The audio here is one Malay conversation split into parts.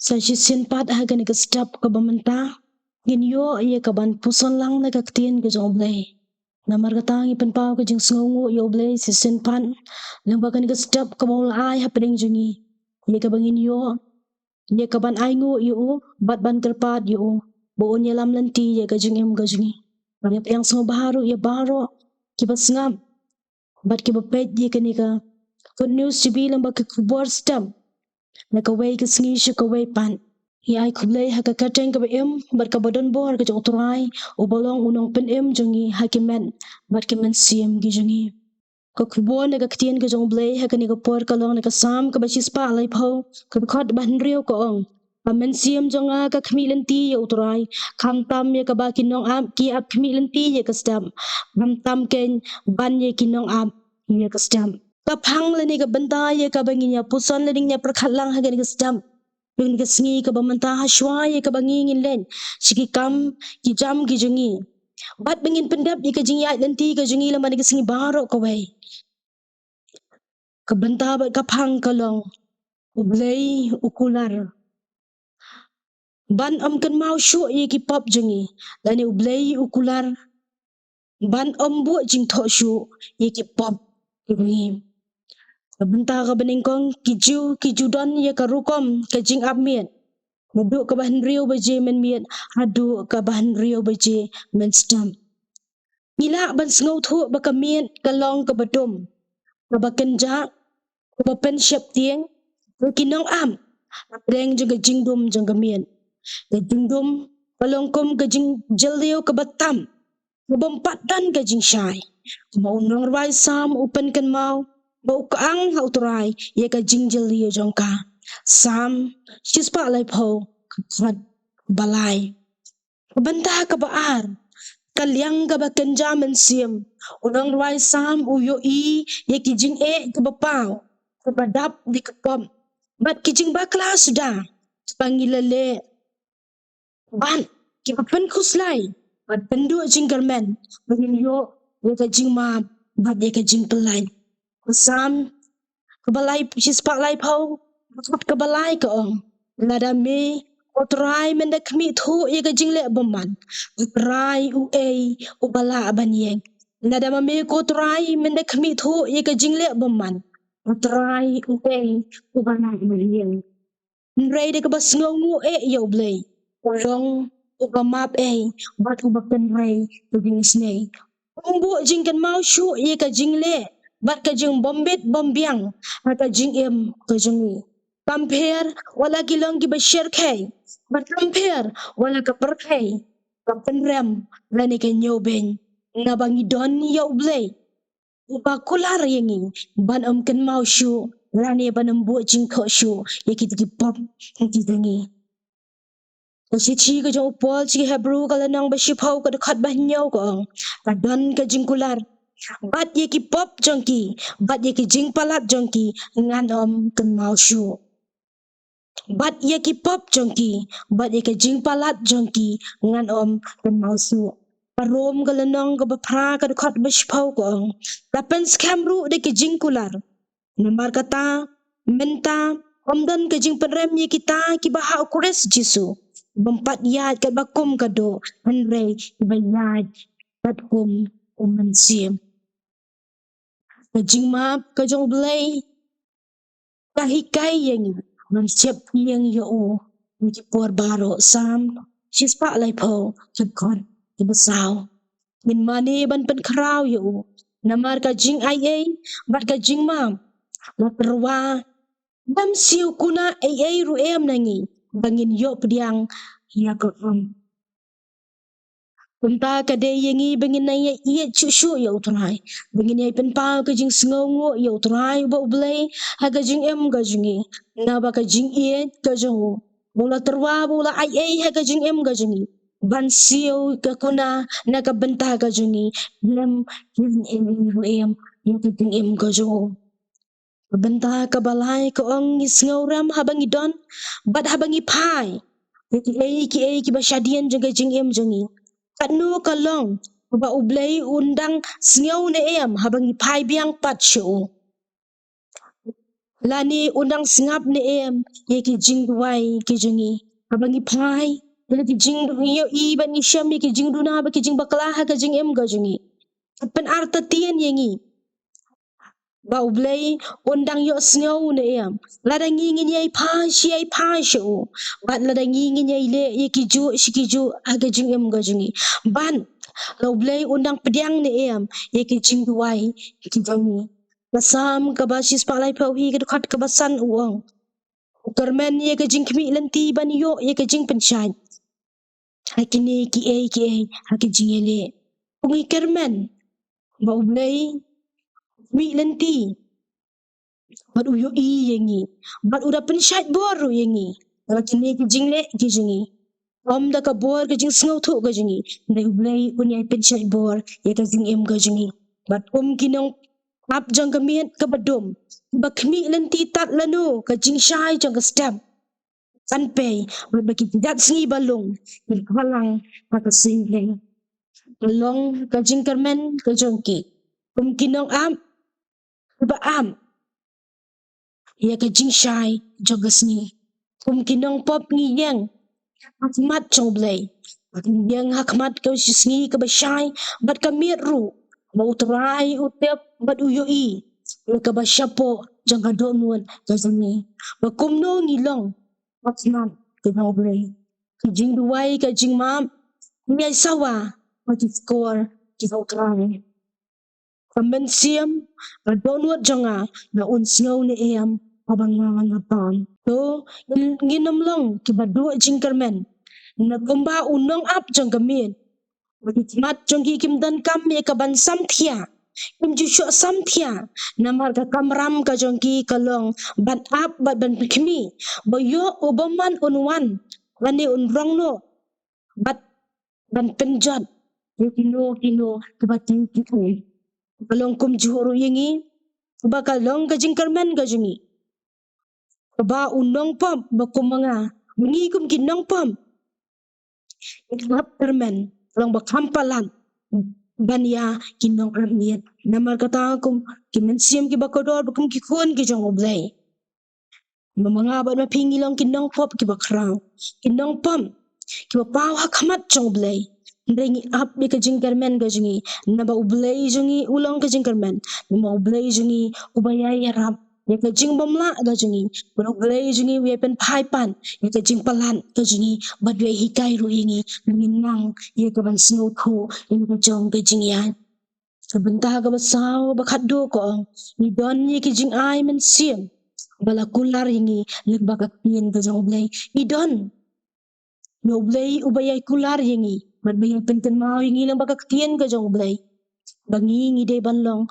Saji sinpat hagan ke step ke bamenta gin yo ye ka ban puson lang na kaktin ke jong blay namar katangi pen pau ke jing sngongu yo blay si sinpan lang bakan ke step ke bawul ai happening jungi ye ka bangin yo ye ka ban ai ngu yo bat ban kerpat yo bo ye lam lanti ye ka jing em ka jungi banyak yang semua baharu ye baro kibat ngam bat kibat pet ye ka ni ka good news cibi lang bak kubor step na ka way ka sngi shu ka way pan ya ai kublay haka kateng ka em bat ka badan bor ka jong turai o balong unong pen em jongi hakimen bat kimen siem gi jongi ka kubor na ka ktien ka jong blay haka ni ka por ka long na ka sam ka bachis pa alai pho ka khot ban riu ko ong amen siem jonga ka khmilen ti ya uturai khang tam ya ka ba kinong am ki ap khmilen ti ya ka stam bam tam ken ban ye kinong am ya ka stam ka phang le ni ka banda ya ka banginya puson le ding ya perkhatlang ha ka stam Yung kasngi ka ba manta haswa ye ka bangingin len siki kam ki jam ki jungi bat bangin pendap ye ka jingi ai nanti ka jungi lama ni kasngi baro ka wai ka banta bat ka phang ka long ublay ukular ban am kan mau shu ye ki pop jungi lani ublay ukular ban am bu jing tho shu ye ki pop jungi ka banta ka beningkong ki judan ye ka rukom ka jing apmiet Muduk ke bahan riau baje men miet hadu ke bahan riau baje men stam. Mila ban sengau thu baka miet ke long ke badum. Ke bakenja ke bapen syap tieng ke kinong am. Reng juga jingdum juga miet. Ke jingdum pelongkum ke jing jeliu ke batam. Ke bompat dan ke jing syai. Mau nongrai sam upen kan mau. Mau kaang hau turai ye ke jing jeliu jongka. Sam sispa lai pho khat balai bantah ka baar kalyang ka bakenja men siem unang rai sam uyo i ye kijing e ka bapau ka badap di kapam bat kijing bakla sudah pangilale ban ki papen khuslai bat pendu jinggermen bangin yo ye ka jing ma bat ye ka jing pelai sam ka balai sispa lai pau ka balai ka ong lada me otrai menda kmi thu ye ka jingle bomman utrai u ei u bala abanyeng lada me ko trai menda kmi thu ye ka jingle bomman utrai u ei u bala abanyeng nrei de ka bas ngongu e yo blei ulong u map ei bat u bakan rei tu ding snei umbu jingkan mau shu ye ka jingle bat ka jing bombet bombiang ka jing em ka jingi compare wala kilong ki bashir khay but compare wala ka perkay kapenrem lani ka nyobeng na bangi don ya ublay upa kular yengi ban kan mau shu lani ban bu jing kho shu yaki tiki pop ki tangi kasi chi ka jong pol chi hebrew kala nang bashi phau ka khat ba nyaw ko ka don ka jing kular bat yaki pop jongki bat yaki jing palat jongki ngan kan mau shu bat ye ki pop jongki bat ye ka jing palat jongki ngan kan mausu parom galanong ga bapra ka khot bashpau ko tapen skamru de ki jing kular namar kata menta omdan ka jing penrem ye kita ki baha kures jisu bempat yat kat bakum kado henre bayat kat kum umensim ka jing map ka jong blay kahikai yang siap yang yo ni por baro sam sispa lai pho kon ki basau min mane ban pen krau yo namar ka jing ai bat ka jing mam la perwa dam siu kuna ai ru em nangi bangin yo pediang ya ko Punta ka de yengi bangin na ye chushu yo trai bangin ye pen pa ka jing sngongo yo trai bo blay ha ka jing em ka jingi na ba ka jing ye ka jongo bola terwa bola ai ha ka jing em ka jingi ban siu ka kuna na ka benta ka jingi lem em ye ka jing em ka jongo benta ka balai ka ong sngoram habang idon bat habang ipai ki ba shadian jaga jing em jingi Kanu kalong ba ublay undang sngaw na em habang ipai biang pat shu Lani undang singap ni em ye ki jing duai ki jungi abangi phai le ki jing du yo I ban ni sham ye ki jing du na ba ki jing bakla ha ka jing em ga jungi pen arta tien yengi ba ublei undang yo sngo ne em ladang ngin ye phai shu ban ladang ngin ye le ye ki ju shi ki ju aga jing em ga jungi ban la ublei undang pediang ne em ye ki jing duai ki jungi Kasam kabasis palai pau hi ke khat kabasan uang Kermen ye ke jing kmi lenti ban yo ye ke jing penchat hakini ki haki jing ele pungi kermen ba ublei mi lenti bat uyo I yengi bat uda penchat boru yengi hakini ki jing le ki jingi om da ka bor ke jing sngo thu ke jingi dai ublei punya penchat bor ye ke jing em ke jingi bat kinong ap jang kemiet ke badum bakmi lenti tat lanu ke jing shai jang ke step Sanpei bagi tidak singi balong halang maka singling long ka jingkermen ka jongki kinong am ba am ya ka jing shai jogasni kinong pop ngi yang hakmat choblay yang hakmat ka singi ka ba shai bat ka miru mau trai utep bat uyo I ka ba shapo jang ka donwon ka zingi ba kumno ngilong Patnan ke noble ke jing duai ke jing mam ni sawa mati skor ki utrani kamen siam ka donwot janga na un snow ni em abangan apan to nginam long ki badu jing kermen na gumba unong ap jang kamin mati mat jang ki kim dan kam ye ka ban sam thia kim ju sho sam thia namar ka kamram ka jong ki kalong ban ap ban pikmi boyo obaman unwan wani unrong no bat ban penjat kino kibati ki kalong kum juhuru yengi ba kalong ka jingkermen ka jingi ba unong pam ba kumanga mengi kum kinong pam ikap kermen long ba kampalan bania kinong arniet namar kata kum kimensiam ki bakodor bakum ki kun ki jong oblay mamanga ba mapingi long kinong pop ki bakrang kinong pam ki bapaw hakamat jong oblay Bringi up ni ka jingkermen ka jingi naba oblay jingi ulong ka jingkermen naba oblay jingi ubayay yarap ya ka jing bamla ka jingi oblay jingi wepen paipan ya ka jing palan ka jingi badwe hikay ruingi nang ya ka ban snow ko ya ka jong ka jingian Sebentar ka basaw bakado ko ni don ni ki jing ay men siem bala kular yengi nagbakak pien ka jong oblay idon no oblay ubayay kular yengi madbayay penten mau yengi lang bakak pien ka jong oblay bangi ngi de banlong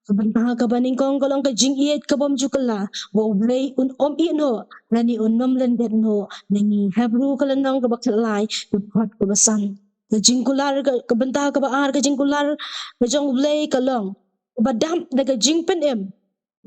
sebentar ka baning kong kalong ka jing iet ka bom jukala wa oblay un om ino nani unom lendet no nangi hebru kalanong ka baksalay uphat ka basan ka jing kular ka bentar ka baar ka jing kular ka jong oblay kalong badam na ka jing pen em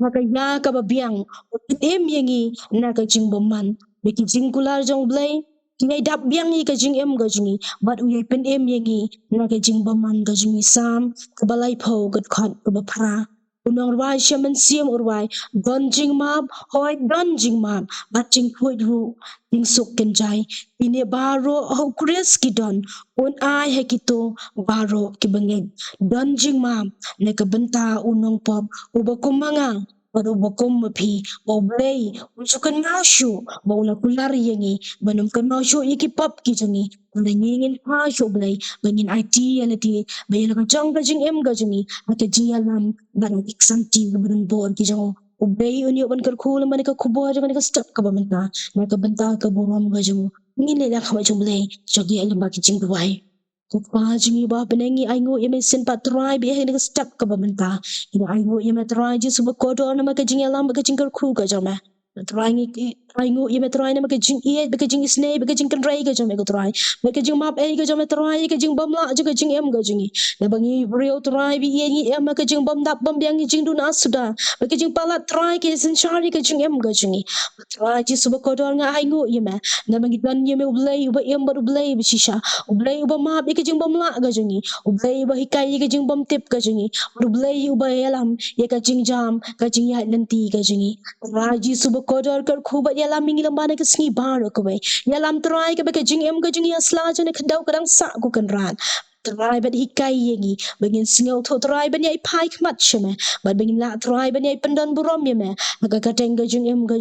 makaya ka babiang utin em yengi na ka jing boman beki jing kular jong oblay Kinay dap biang I ka jing em ka jingi bat uyay pen em yengi na ka jing baman ka jingi sam kabalay po kat khat kabapra unang rway siya man siyam urway don jing mab hoy don jing mab bat jing puit ru ting suk kenjay ini baro ho kres ki don un ay hekito baro ki bangin don jing mab na ka benta unang pop ubakumanga Baru bakom mapi, oblay, unsukan masyo, baula kulari yengi, banum kan masyo ikipap kijangi, nangingin masyo oblay, bangin IT yalati, bayala kajang kajing em kajangi, akajing alam, barang iksanti, barang board kijango, oblay unyo ban karkula manika kubo jangan nika step ka bamenta, naka benta ka buram kajango, ngin ka majoblay, jogi alam bakijing duway. Kupajing iba penengi aingo ia mesin patrai biar hendak step ke bamenta. Ina aingo ia matrai je sebab kodo nama kajing alam kajing kerku kajama. Try ngu ye me try na ke jing ye ke jing isne ke jing kan rai ke jong me ko try me ke jing map e ke jong me try ke jing bam la ke jing em ke jing na bangi brio try bi ye ni em ke jing bam dap bam yang jing du na suda me ke jing pala try ke sin shari ke jing em ke jing try ji suba ko dor nga ai ngu ye me na bangi dan ye me ublay ba em ba ublay bi shisha ublay ba map ke jing bam la ke jing ublay ba hikai ke jing bam tip ke jing ublay ba yalam ye ke jing jam ke jing ya nanti ke jing Raji suba kodar kar kuba yala mingi lambana ke singi baro kowe yalam try ke beke jing em ke jing asla jane kendau kadang sa ku kan ran try bet hikai yengi bengin singau tho try ben yai pai kmat sheme bat bengin la try ben yai pendan burom ye me aga kateng ke jing em ke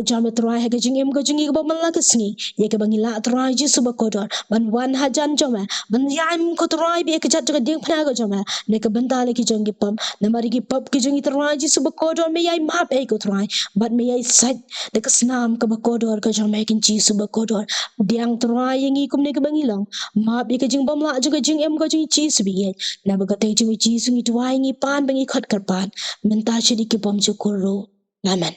jam try ke jing em ke jing ke bamal la ke singi ye ke bengin la try ji suba kodar ban wan hajan jome ban yam ko try be ke jat ke ding phna ke jome ne ke bentale ki jong ki pam na mari ki pap ki jong try ji suba kodar me yai map e ko try bat me yai sat de ke snam ke bakodor ke jong me kin ji suba kodor diang try yengi kum ne ke bangilang map ye ke jing bam la ju ke jing em ko jing ji subi ye na ba ka te jing ji sungi twai ngi pan bangi khat kar pan menta chidi ki pam chu ko ro amen